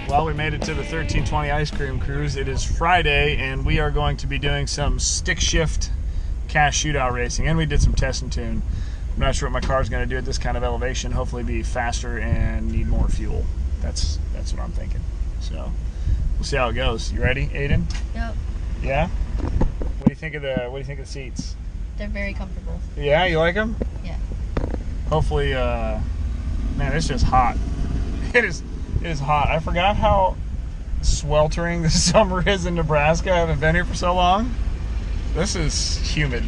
Well, we made it to the 1320 ice cream cruise. It is Friday, and we are going to be doing some stick shift cash shootout racing, and we did some test and tune. I'm not sure what my car's going to do at this kind of elevation. Hopefully be faster and need more fuel. That's what I'm thinking. So we'll see how it goes. You ready, Aiden? Yep. Yeah? What do you think of the seats? They're very comfortable. Yeah, you like them? Yeah. Hopefully, man, it's just hot. It is hot. I forgot how sweltering the summer is in Nebraska. I haven't been here for so long. This is humid.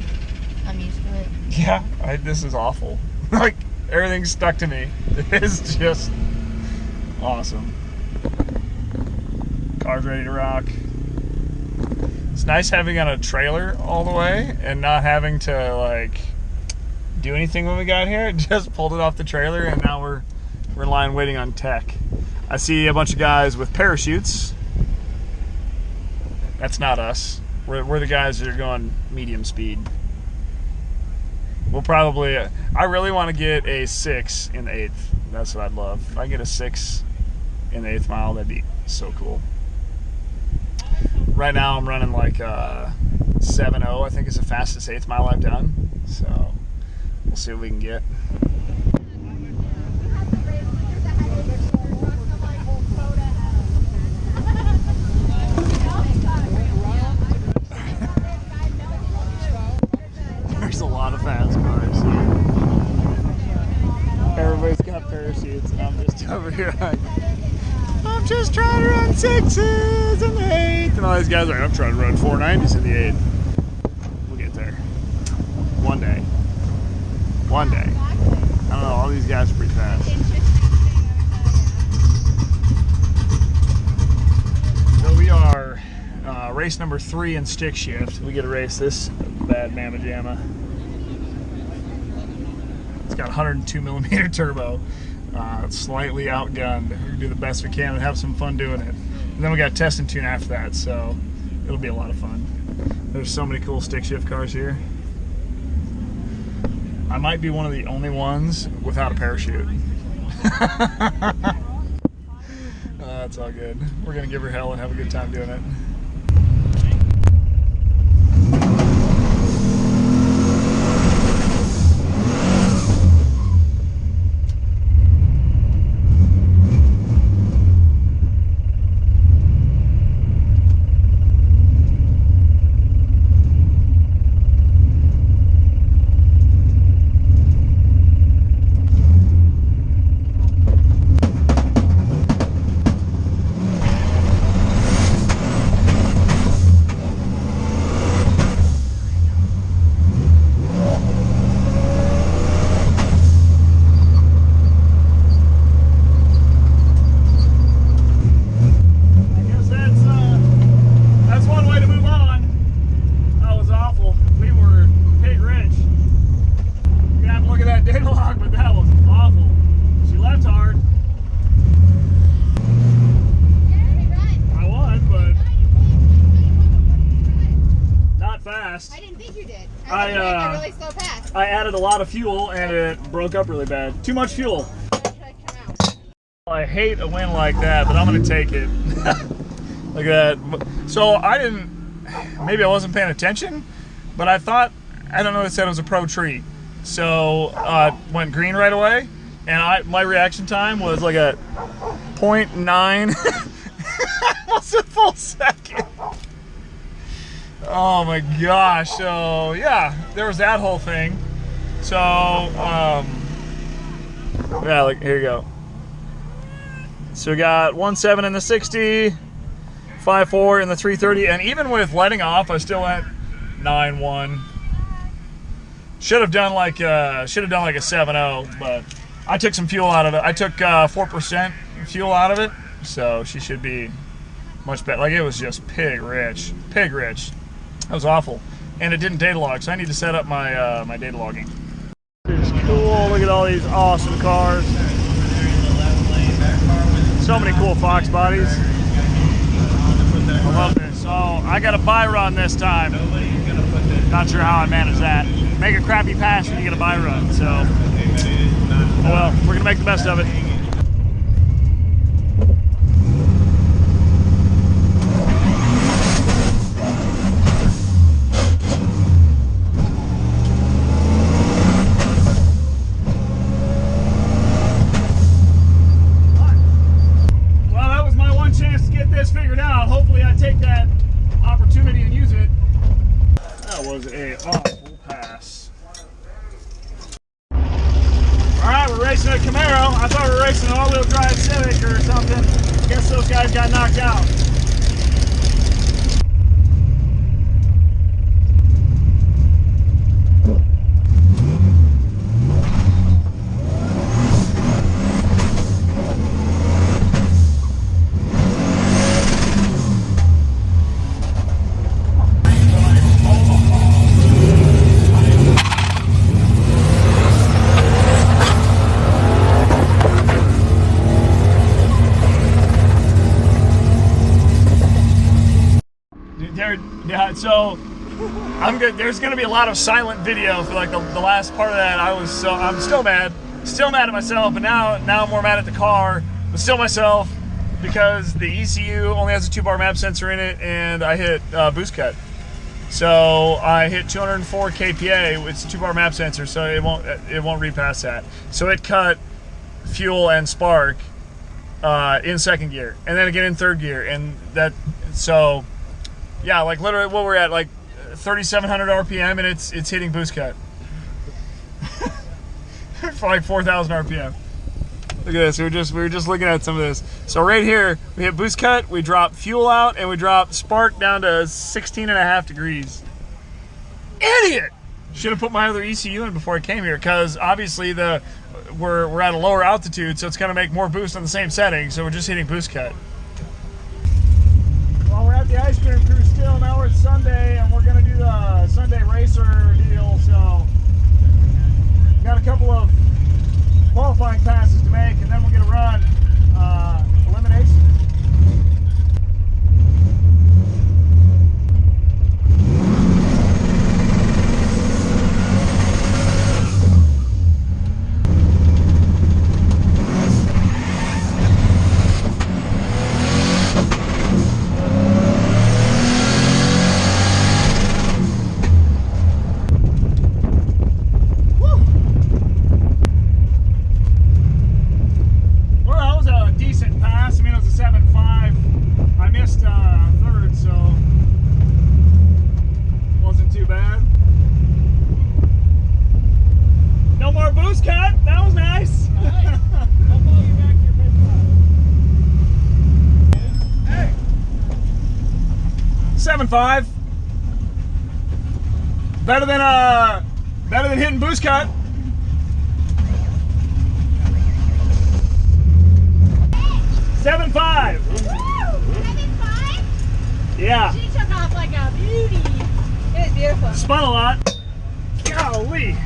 I'm used to it. Yeah, this is awful. Like, everything's stuck to me. It's just awesome. Car's ready to rock. It's nice having on a trailer all the way and not having to, like, do anything when we got here. Just pulled it off the trailer, and now we're in line waiting on tech. I see a bunch of guys with parachutes. That's not us. We're the guys that are going medium speed. We'll probably... I really want to get a 6 in the 8th. That's what I'd love. If I get a 6 in the 8th mile, that'd be so cool. Right now I'm running like 7.0. I think is the fastest 8th mile I've done. So we'll see what we can get. There's a lot of fast cars here. Everybody's got parachutes, and I'm just over here like, I'm just trying to run 6s in the 8th. And all these guys are like, I'm trying to run 490s in the 8th. We'll get there. One day. One day. I don't know, all these guys are pretty fast. So we are race number 3 in stick shift. We get to race this bad mamma jamma. It's got 102 millimeter turbo. It's slightly outgunned. We're gonna do the best we can and have some fun doing it. And then we got test and tune after that, so it'll be a lot of fun. There's so many cool stick shift cars here. I might be one of the only ones without a parachute. That's all good. We're gonna give her hell and have a good time doing it. I didn't think you did. I really slow past. I added a lot of fuel and it broke up really bad. Too much fuel. I hate a win like that, but I'm going to take it. Look at that. So maybe I wasn't paying attention, but I thought, I don't know, it said it was a pro tree. So went green right away, and my reaction time was like a 0.9. Almost a full second. Oh my gosh. So yeah, there was that whole thing. So yeah, like here you go. So we got 1.7 in the 60, 5.4 in the 330, and even with letting off, I still went 9.1. Should have done like a 7.0, but I took some fuel out of it. I took 4% fuel out of it, so she should be much better. Like, it was just pig rich. That was awful, and it didn't data log, so I need to set up my my data logging. It's cool. Look at all these awesome cars. So many cool Fox bodies. I love this. So I got a buy run this time. Not sure how I managed that. Make a crappy pass when you get a buy run. So, oh well, we're gonna make the best of it. gotta take that opportunity and use it. That was a awful pass. Alright, we're racing a Camaro. I thought we were racing an all-wheel drive Civic or something. Guess those guys got knocked out. Yeah, so I'm good. There's gonna be a lot of silent video for like the last part of that. I'm still mad at myself, but now I'm more mad at the car, but still myself, because the ECU only has a 2-bar map sensor in it, and I hit boost cut. So I hit 204 kPa. It's a 2-bar map sensor, so it won't read past that. So it cut fuel and spark in second gear, and then again in third gear, and that so. Yeah, like literally what we're at, like 3,700 RPM, and it's hitting boost cut. For like 4,000 RPM. Look at this, we were just looking at some of this. So right here, we hit boost cut, we drop fuel out, and we drop spark down to 16.5 degrees. Idiot! Should have put my other ECU in before I came here, because obviously we're at a lower altitude, so it's gonna make more boost on the same setting, so we're just hitting boost cut. Well, we're at the ice cream cruise still. Now we're Sunday, and we're gonna do the Sunday racer deal. So, got a couple of qualifying passes to make, and then we're gonna run elimination. Boost cut, that was nice. Nice. I'll follow you back to your pit stop. Hey. 7.5. Better than hitting boost cut. 7.5. 7.5? Yeah. She took off like a beauty. It was beautiful. Spun a lot. Golly.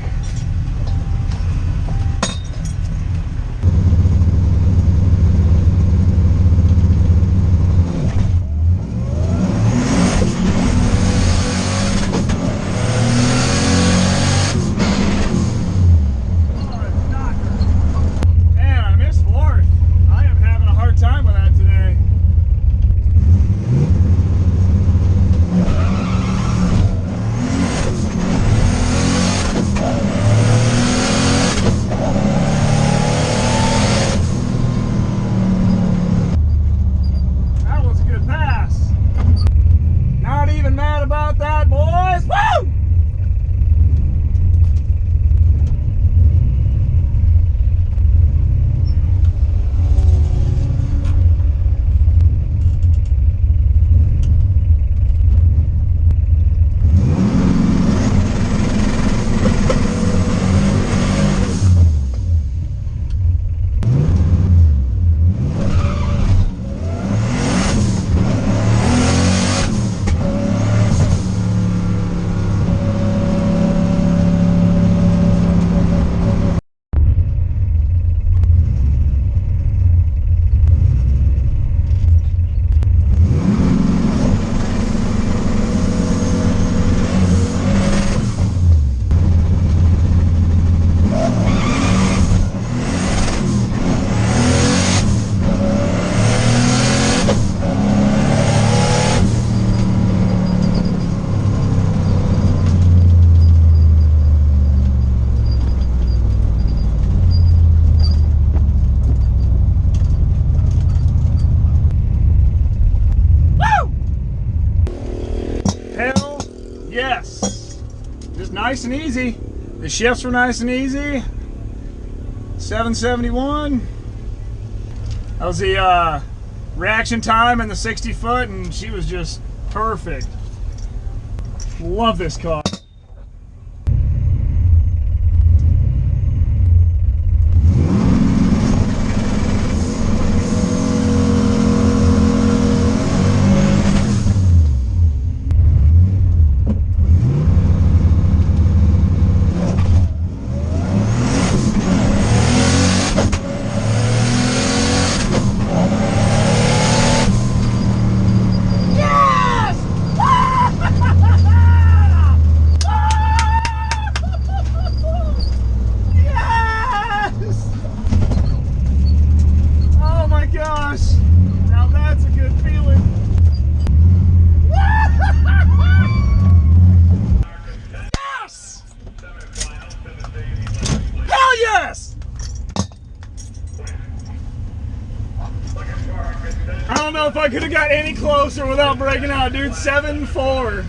nice and easy. The shifts were nice and easy. 771. That was the reaction time in the 60 foot, and she was just perfect. Love this car. I don't know if I could have got any closer without breaking out, dude. 7-4.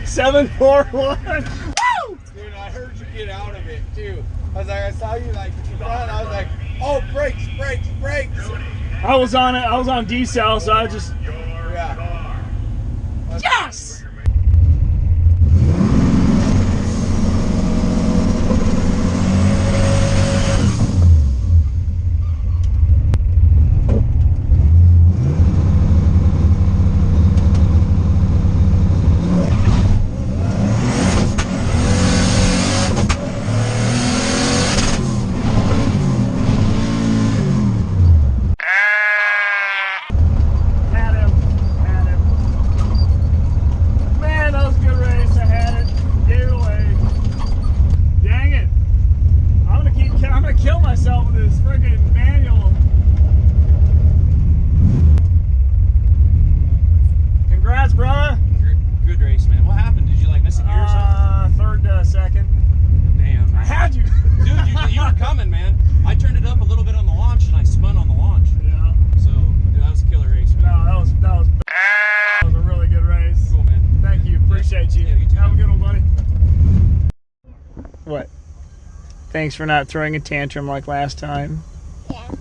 7-4-1. Woo! Dude, I heard you get out of it too. I was like, I saw you like in front. I was like, oh, brakes, brakes, brakes. I was on it. I was on decel, so I just. Yeah. Yes! Kill myself with this friggin' manual. Congrats, brother. Good race, man. What happened? Did you like miss a gear or something? Third to second. Damn. I had you. Dude, you were coming, man. I turned it up a little bit on the launch and I spun on the launch. Yeah. So, dude, that was a killer race, man. No, that was a really good race. Cool, man. Thank you. Appreciate you. Yeah, you too. Have a good one, buddy. What? Thanks for not throwing a tantrum like last time. Yeah.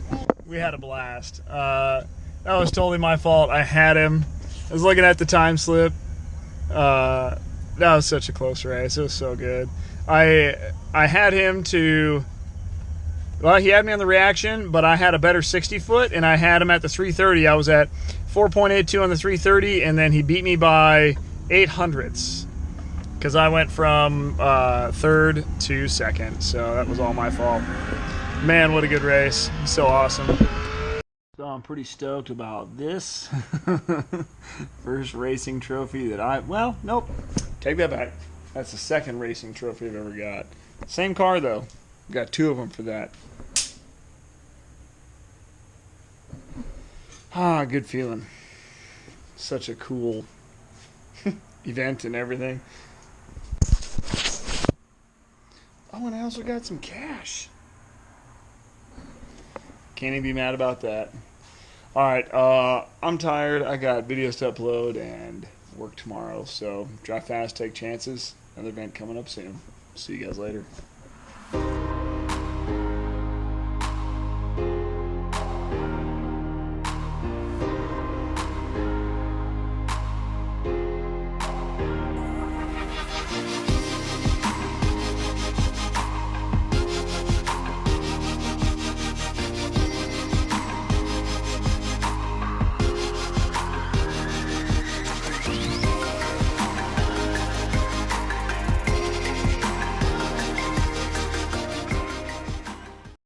We had a blast. That was totally my fault. I had him. I was looking at the time slip. That was such a close race. It was so good. I had him to. Well, he had me on the reaction, but I had a better 60 foot, and I had him at the 330. I was at 4.82 on the 330, and then he beat me by 800ths. Because I went from third to second, so that was all my fault. Man, what a good race. So awesome. So I'm pretty stoked about this first racing trophy that well, nope, take that back. That's the second racing trophy I've ever got. Same car, though. Got two of them for that. Good feeling. Such a cool event and everything. Oh, and I also got some cash. Can't even be mad about that. Alright, I'm tired. I got videos to upload and work tomorrow. So drive fast, take chances. Another event coming up soon. See you guys later.